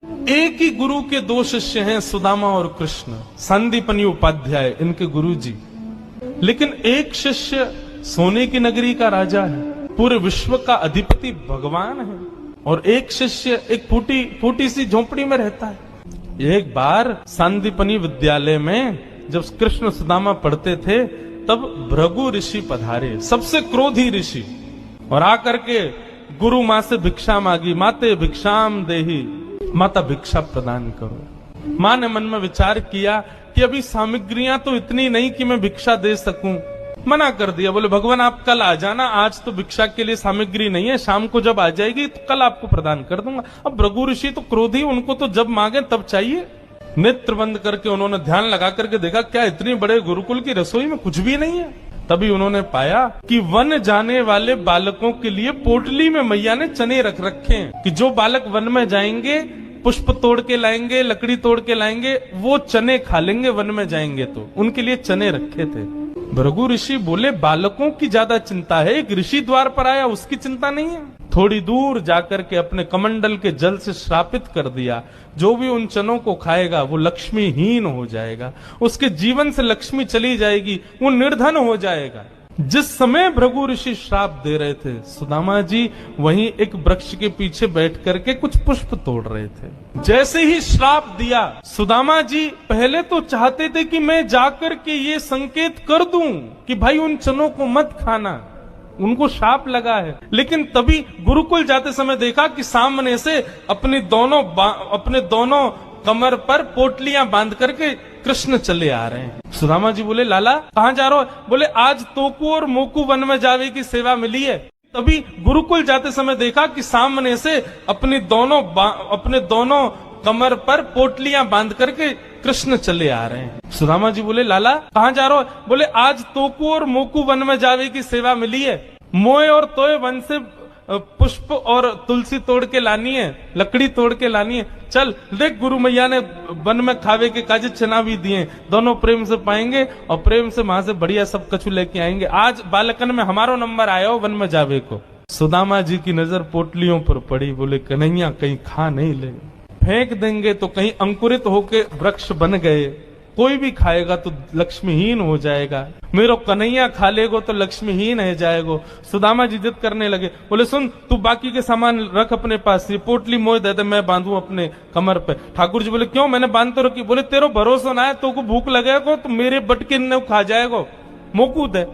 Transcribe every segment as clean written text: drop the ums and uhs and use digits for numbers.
एक ही गुरु के दो शिष्य हैं, सुदामा और कृष्ण, संदीपनी उपाध्याय इनके गुरु जी। लेकिन एक शिष्य सोने की नगरी का राजा है, पूरे विश्व का अधिपति भगवान है, और एक शिष्य एक फूटी सी झोपड़ी में रहता है। एक बार संदीपनी विद्यालय में जब कृष्ण सुदामा पढ़ते थे, तब भृगु ऋषि पधारे, सबसे क्रोधी ऋषि, और आकर के गुरु माँ से भिक्षा मांगी। माते भिक्षाम देही, माता भिक्षा प्रदान करो। माँ ने मन में विचार किया कि अभी सामग्रियां तो इतनी नहीं कि मैं भिक्षा दे सकूं। मना कर दिया, बोले भगवान आप कल आ जाना, आज तो भिक्षा के लिए सामग्री नहीं है, शाम को जब आ जाएगी तो कल आपको प्रदान कर दूंगा। अब भृगु ऋषि तो क्रोधी, उनको तो जब मांगे तब चाहिए। नेत्र बंद करके उन्होंने ध्यान लगा करके देखा, क्या इतनी बड़े गुरुकुल की रसोई में कुछ भी नहीं है। तभी उन्होंने पाया कि वन जाने वाले बालकों के लिए पोटली में मैया ने चने रख रखे हैं, कि जो बालक वन में जाएंगे पुष्प तोड़ के लाएंगे, लकड़ी तोड़ के लाएंगे, वो चने खा लेंगे वन में जाएंगे तो। उनके लिए चने रखे थे। भृगु ऋषि बोले बालकों की ज्यादा चिंता है, एक ऋषि द्वार पर आया उसकी चिंता नहीं है। थोड़ी दूर जाकर के अपने कमंडल के जल से श्रापित कर दिया, जो भी उन चनों को खाएगा वो लक्ष्मीहीन हो जाएगा, उसके जीवन से लक्ष्मी चली जाएगी, वो निर्धन हो जाएगा। जिस समय भृगु ऋषि श्राप दे रहे थे, सुदामा जी वहीं एक वृक्ष के पीछे बैठ करके कुछ पुष्प तोड़ रहे थे। जैसे ही श्राप दिया, सुदामा जी पहले तो चाहते थे कि मैं जाकर के ये संकेत कर दूं कि भाई उन चनों को मत खाना, उनको शाप लगा है। लेकिन तभी गुरुकुल जाते समय देखा कि सामने से अपने दोनों कमर पर पोटलियां बांध करके कृष्ण चले आ रहे हैं। सुदामा जी बोले लाला कहाँ जा रहे हो? बोले आज तोकू और मोकू वन में जावे की सेवा मिली है। तभी गुरुकुल जाते समय देखा कि सामने से अपने दोनों कमर पर पोटलियां बांध करके कृष्ण चले आ रहे हैं। सुदामा जी बोले लाला कहाँ जा रहे हो? बोले आज तोकू और मोकू वन में जावे की सेवा मिली है, मोए और तोए वन से पुष्प और तुलसी तोड़ के लानी है, लकड़ी तोड़ के लानी है। चल देख, गुरु मैया ने वन में खावे के काजे चना भी दिए, दोनों प्रेम से पाएंगे और प्रेम से वहां से बढ़िया सब कछु लेके आएंगे। आज बालकन में हमारो नंबर आया हो वन में जावे को। सुदामा जी की नजर पोटलियों पर पड़ी, बोले कन्हैया कहीं खा नहीं ले, फेंक देंगे तो कहीं अंकुरित होके वृक्ष बन गए, कोई भी खाएगा तो लक्ष्मीहीन हो जाएगा, मेरो कन्हैया खा लेगो तो लक्ष्मीहीन है जाएगो। सुदामा जी जिद करने लगे, बोले सुन तू बाकी के सामान रख अपने पास, ये पोटली मोह दे दे, मैं बांधू अपने कमर पे। ठाकुर जी बोले क्यों, मैंने बांध तो रखी। बोले तेरो भरोसा ना है, तो को भूख लगेगा तो मेरे बटके ने खा जाएगो, मोकू दे,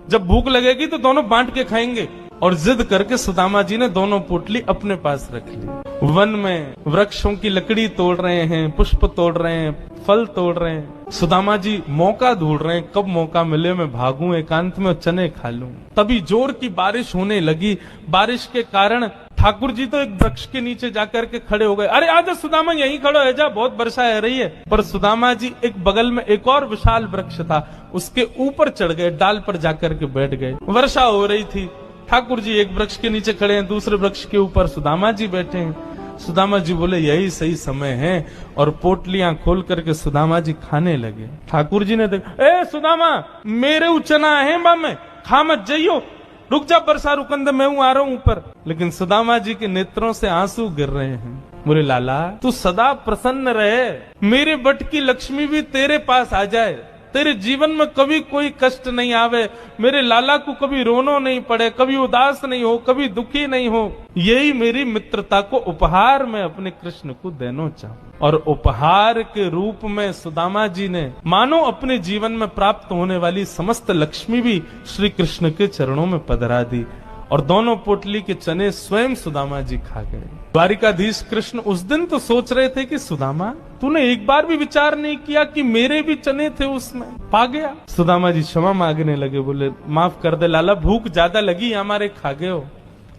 जब भूख लगेगी तो दोनों बांट के खाएंगे। और जिद करके सुदामा जी ने दोनों पोटली अपने पास रख ली। वन में वृक्षों की लकड़ी तोड़ रहे हैं, पुष्प तोड़ रहे हैं, फल तोड़ रहे हैं। सुदामा जी मौका ढूंढ रहे हैं, कब मौका मिले मैं भागूं एकांत में चने खा लूं। तभी जोर की बारिश होने लगी। बारिश के कारण ठाकुर जी तो एक वृक्ष के नीचे जाकर के खड़े हो गए। अरे आजा सुदामा यहीं खड़ो है जा, बहुत वर्षा है रही है। पर सुदामा जी एक बगल में एक और विशाल वृक्ष था, उसके ऊपर चढ़ गए, डाल पर जाकर के बैठ गए। वर्षा हो रही थी, ठाकुर जी एक वृक्ष के नीचे खड़े हैं, दूसरे वृक्ष के ऊपर सुदामा जी बैठे हैं। सुदामा जी बोले यही सही समय है, और पोटलियां खोल करके सुदामा जी खाने लगे। ठाकुर जी ने देखा, ए सुदामा मेरे उचना है में खा मत जाइयो, रुक जा, बरसा रुकंद मैं हूं, आ रहा हूं ऊपर। लेकिन सुदामा जी के नेत्रों से आंसू गिर रहे हैं। बोले लाला तू सदा प्रसन्न रहे, मेरे बट की लक्ष्मी भी तेरे पास आ जाए, तेरे जीवन में कभी कोई कष्ट नहीं आवे, मेरे लाला को कभी रोनो नहीं पड़े, कभी उदास नहीं हो, कभी दुखी नहीं हो, यही मेरी मित्रता को उपहार में अपने कृष्ण को देना चाहूं। और उपहार के रूप में सुदामा जी ने मानो अपने जीवन में प्राप्त होने वाली समस्त लक्ष्मी भी श्री कृष्ण के चरणों में पधरा दी, और दोनों पोटली के चने स्वयं सुदामा जी खा गए। द्वारिकाधीश कृष्ण उस दिन तो सोच रहे थे कि सुदामा तूने एक बार भी विचार नहीं किया कि मेरे भी चने थे उसमें, पा गया। सुदामा जी क्षमा मांगने लगे, बोले माफ कर दे लाला, भूख ज्यादा लगी हमारे, खा गए हो।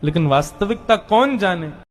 लेकिन वास्तविकता कौन जाने।